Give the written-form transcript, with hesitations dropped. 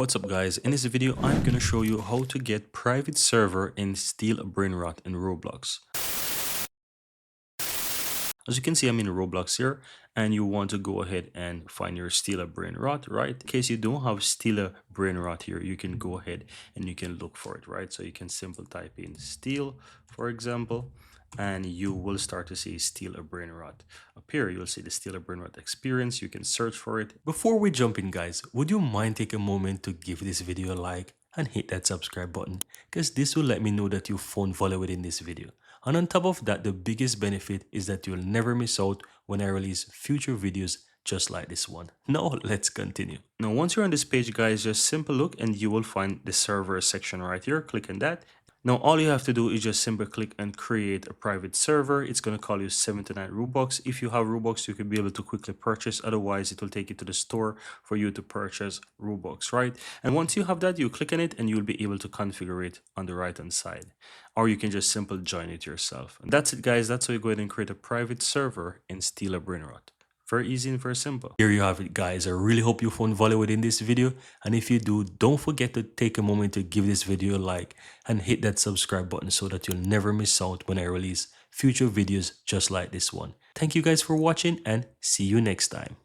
What's up guys, in this video I'm gonna show you how to get private server and steal a Brainrot in Roblox. As you can see, I'm in Roblox here and you want to go ahead and find your steal a Brainrot, right? In case you don't have steal a Brainrot here, you can go ahead and you can look for it, right? So you can simply type in steal, for example, and you will start to see steal a Brainrot appear. You'll see the steal a Brainrot experience. You can search for it. Before we jump in guys, would you mind take a moment to give this video a like and hit that subscribe button, because this will let me know that you found value within this video. And on top of that, the biggest benefit is that you'll never miss out when I release future videos just like this one. Now let's continue. Now once you're on this page guys, just simple look and you will find the server section right here. Click on that. Now all you have to do is just simply click and create a private server. It's going to call you 79 Robux. If you have Robux, you can be able to quickly purchase. Otherwise, it will take you to the store for you to purchase Robux, right? And once you have that, you click on it and you'll be able to configure it on the right hand side. Or you can just simply join it yourself. And that's it guys. That's how you go ahead and create a private server and steal a Brainrot. Very easy and very simple. Here you have it guys. I really hope you found value within this video. And if you do, don't forget to take a moment to give this video a like and hit that subscribe button so that you'll never miss out when I release future videos just like this one. Thank you guys for watching and see you next time.